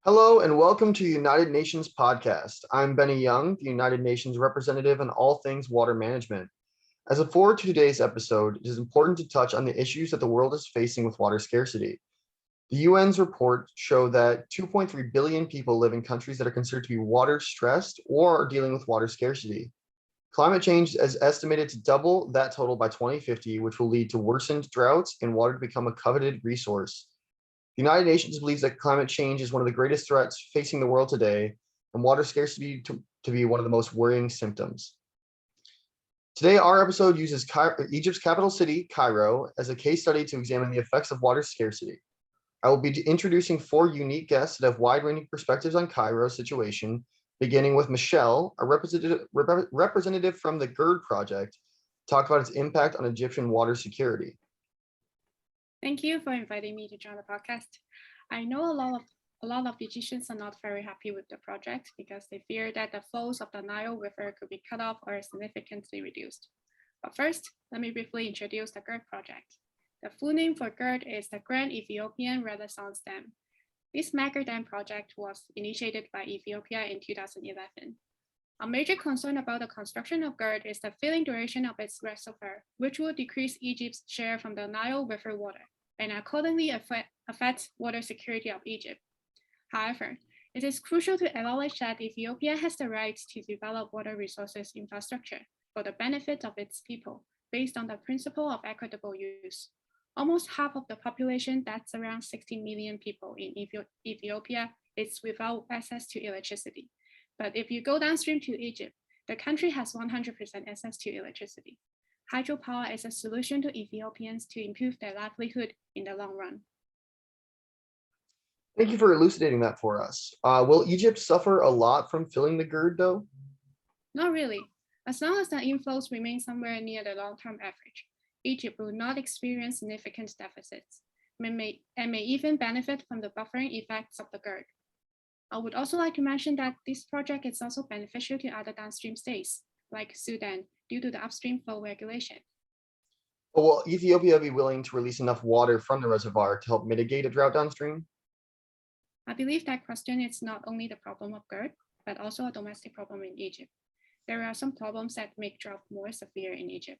Hello and welcome to the United Nations podcast. I'm Benny Young, the United Nations representative on all things water management. As a forward to today's episode, it is important to touch on the issues that the world is facing with water scarcity. The UN's report show that 2.3 billion people live in countries that are considered to be water stressed or are dealing with water scarcity. Climate change is estimated to double that total by 2050, which will lead to worsened droughts and water to become a coveted resource. The United Nations believes that climate change is one of the greatest threats facing the world today, and water scarcity to be one of the most worrying symptoms. Today, our episode uses Egypt's capital city, Cairo, as a case study to examine the effects of water scarcity. I will be introducing four unique guests that have wide-ranging perspectives on Cairo's situation, beginning with Michelle, a representative from the GERD project, to talk about its impact on Egyptian water security. Thank you for inviting me to join the podcast. I know a lot of Egyptians are not very happy with the project because they fear that the flows of the Nile River could be cut off or significantly reduced. But first, let me briefly introduce the GERD project. The full name for GERD is the Grand Ethiopian Renaissance Dam. This mega dam project was initiated by Ethiopia in 2011. A major concern about the construction of GERD is the filling duration of its reservoir, which will decrease Egypt's share from the Nile River water and accordingly affect water security of Egypt. However, it is crucial to acknowledge that Ethiopia has the right to develop water resources infrastructure for the benefit of its people based on the principle of equitable use. Almost half of the population, that's around 60 million people in Ethiopia, is without access to electricity. But if you go downstream to Egypt, the country has 100% access to electricity. Hydropower is a solution to Ethiopians to improve their livelihood in the long run. Thank you for elucidating that for us. Will Egypt suffer a lot from filling the GERD, though? Not really. As long as the inflows remain somewhere near the long-term average, Egypt will not experience significant deficits and may even benefit from the buffering effects of the GERD. I would also like to mention that this project is also beneficial to other downstream states, like Sudan, due to the upstream flow regulation. Will Ethiopia be willing to release enough water from the reservoir to help mitigate a drought downstream? I believe that question is not only the problem of GERD, but also a domestic problem in Egypt. There are some problems that make drought more severe in Egypt.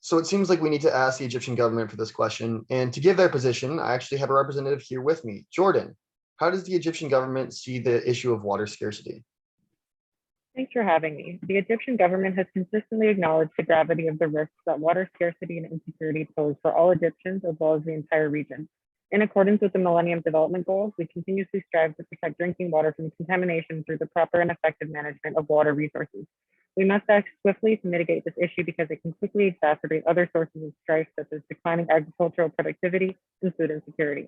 So it seems like we need to ask the Egyptian government for this question. And to give their position, I actually have a representative here with me. Jordan, how does the Egyptian government see the issue of water scarcity? Thanks for having me. The Egyptian government has consistently acknowledged the gravity of the risks that water scarcity and insecurity pose for all Egyptians as well as the entire region. In accordance with the Millennium Development Goals, we continuously strive to protect drinking water from contamination through the proper and effective management of water resources. We must act swiftly to mitigate this issue because it can quickly exacerbate other sources of strife, such as declining agricultural productivity and food insecurity.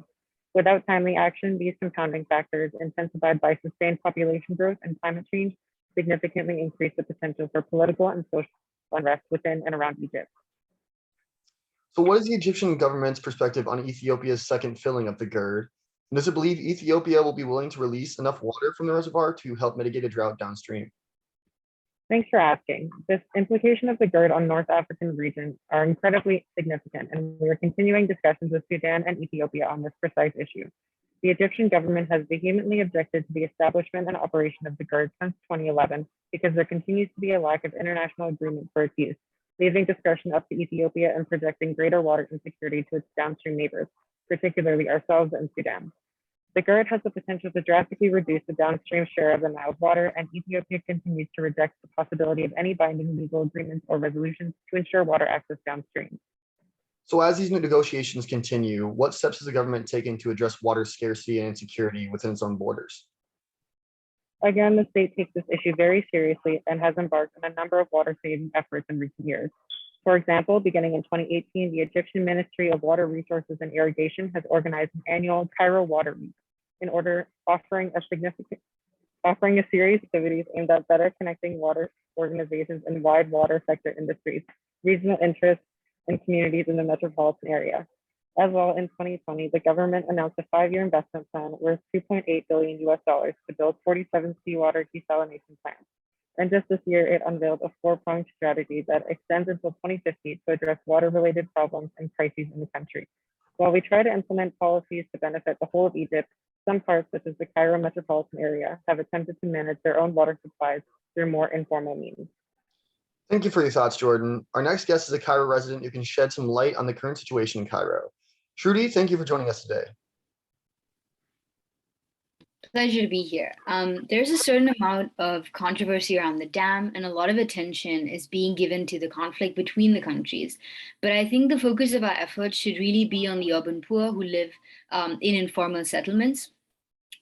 Without timely action, these compounding factors, intensified by sustained population growth and climate change, significantly increase the potential for political and social unrest within and around Egypt. So what is the Egyptian government's perspective on Ethiopia's second filling of the GERD? And does it believe Ethiopia will be willing to release enough water from the reservoir to help mitigate a drought downstream? Thanks for asking. This implication of the GERD on North African regions are incredibly significant, and we are continuing discussions with Sudan and Ethiopia on this precise issue. The Egyptian government has vehemently objected to the establishment and operation of the GERD since 2011 because there continues to be a lack of international agreement for its use, leaving discretion up to Ethiopia and projecting greater water insecurity to its downstream neighbors, particularly ourselves and Sudan. The GERD has the potential to drastically reduce the downstream share of the Nile's water, and Ethiopia continues to reject the possibility of any binding legal agreements or resolutions to ensure water access downstream. So as these negotiations continue, what steps has the government taken to address water scarcity and insecurity within its own borders? Again, the state takes this issue very seriously and has embarked on a number of water-saving efforts in recent years. For example, beginning in 2018, the Egyptian Ministry of Water Resources and Irrigation has organized an annual Cairo Water Week in order offering a series of activities aimed at better connecting water organizations and wide water sector industries, regional interests, and communities in the metropolitan area. As well, in 2020, the government announced a 5-year investment plan worth $2.8 billion to build 47 seawater desalination plants. And just this year, it unveiled a 4-pronged strategy that extends until 2050 to address water-related problems and crises in the country. While we try to implement policies to benefit the whole of Egypt, Some parts, such as the Cairo metropolitan area, have attempted to manage their own water supplies through more informal means. Thank you for your thoughts, Jordan. Our next guest is a Cairo resident who can shed some light on the current situation in Cairo. Shruti, thank you for joining us today. Pleasure to be here. There's a certain amount of controversy around the dam, and a lot of attention is being given to the conflict between the countries. But I think the focus of our efforts should really be on the urban poor who live in informal settlements,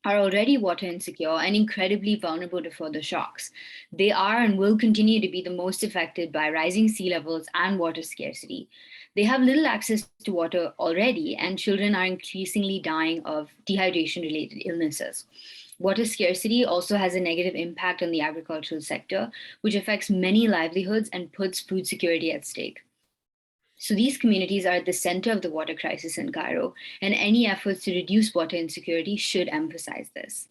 are already water insecure and incredibly vulnerable to further shocks. They are and will continue to be the most affected by rising sea levels and water scarcity. They have little access to water already, and children are increasingly dying of dehydration related illnesses. Water scarcity also has a negative impact on the agricultural sector, which affects many livelihoods and puts food security at stake. So these communities are at the center of the water crisis in Cairo, and any efforts to reduce water insecurity should emphasize this.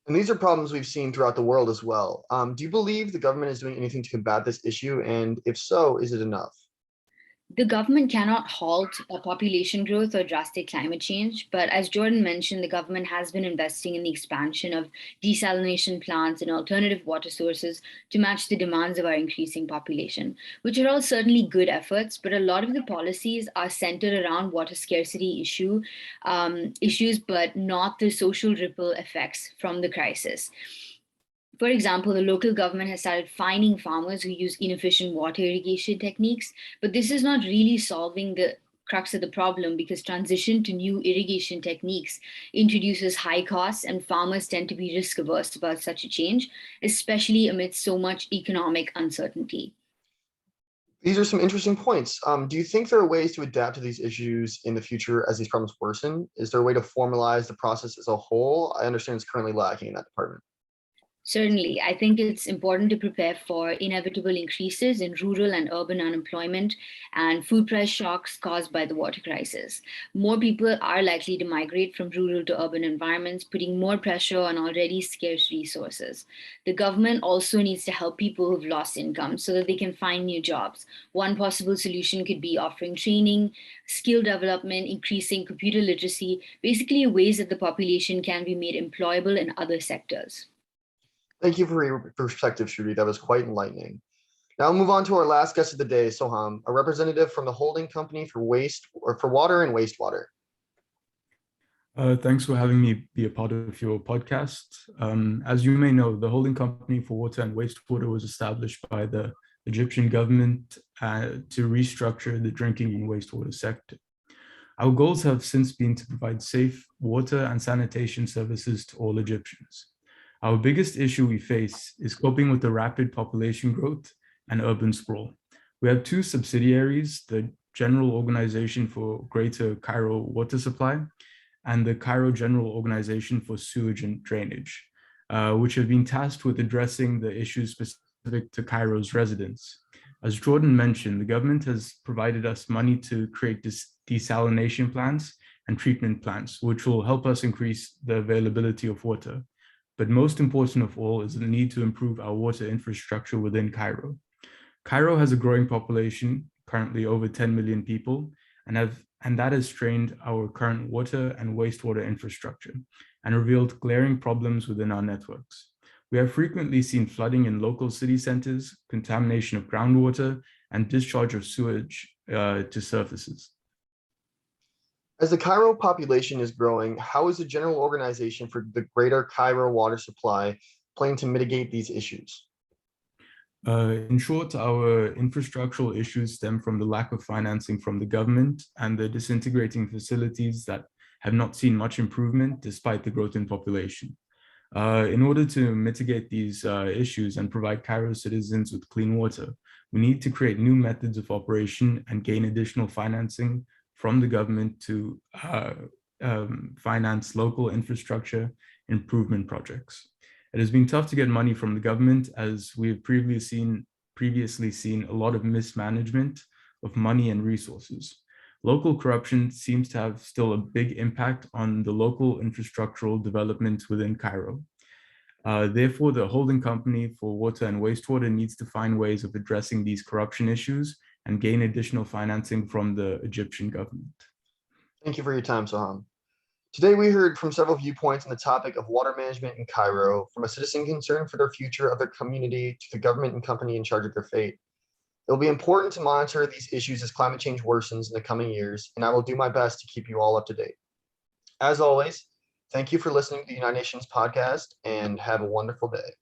And these are problems we've seen throughout the world as well. Do you believe the government is doing anything to combat this issue? And if so, is it enough? The government cannot halt population growth or drastic climate change, but as Jordan mentioned, the government has been investing in the expansion of desalination plants and alternative water sources to match the demands of our increasing population, which are all certainly good efforts, but a lot of the policies are centered around water scarcity issues, but not the social ripple effects from the crisis. For example, the local government has started fining farmers who use inefficient water irrigation techniques, but this is not really solving the crux of the problem because transition to new irrigation techniques introduces high costs and farmers tend to be risk averse about such a change, especially amidst so much economic uncertainty. These are some interesting points. Do you think there are ways to adapt to these issues in the future as these problems worsen? Is there a way to formalize the process as a whole? I understand it's currently lacking in that department. Certainly, I think it's important to prepare for inevitable increases in rural and urban unemployment and food price shocks caused by the water crisis. More people are likely to migrate from rural to urban environments, putting more pressure on already scarce resources. The government also needs to help people who've lost income so that they can find new jobs. One possible solution could be offering training, skill development, increasing computer literacy, basically ways that the population can be made employable in other sectors. Thank you for your perspective, Shruti. That was quite enlightening. Now we'll move on to our last guest of the day, Soham, a representative from the holding company for water and wastewater. Thanks for having me be a part of your podcast. As you may know, the holding company for water and wastewater was established by the Egyptian government to restructure the drinking and wastewater sector. Our goals have since been to provide safe water and sanitation services to all Egyptians. Our biggest issue we face is coping with the rapid population growth and urban sprawl. We have two subsidiaries, the General Organization for Greater Cairo Water Supply and the Cairo General Organization for Sewage and Drainage, which have been tasked with addressing the issues specific to Cairo's residents. As Jordan mentioned, the government has provided us money to create desalination plants and treatment plants, which will help us increase the availability of water. But most important of all is the need to improve our water infrastructure within Cairo. Cairo has a growing population, currently over 10 million people, and that has strained our current water and wastewater infrastructure and revealed glaring problems within our networks. We have frequently seen flooding in local city centers, contamination of groundwater, and discharge of sewage to surfaces. As the Cairo population is growing, how is the General Organization for the Greater Cairo Water Supply planning to mitigate these issues? In short, our infrastructural issues stem from the lack of financing from the government and the disintegrating facilities that have not seen much improvement despite the growth in population. In order to mitigate these issues and provide Cairo citizens with clean water, we need to create new methods of operation and gain additional financing from the government to finance local infrastructure improvement projects. It has been tough to get money from the government as we have previously seen a lot of mismanagement of money and resources. Local corruption seems to have still a big impact on the local infrastructural development within Cairo. Therefore, the holding company for water and wastewater needs to find ways of addressing these corruption issues and gain additional financing from the Egyptian government. Thank you for your time, Soham. Today, we heard from several viewpoints on the topic of water management in Cairo, from a citizen concerned for their future of their community to the government and company in charge of their fate. It will be important to monitor these issues as climate change worsens in the coming years, and I will do my best to keep you all up to date. As always, thank you for listening to the United Nations podcast and have a wonderful day.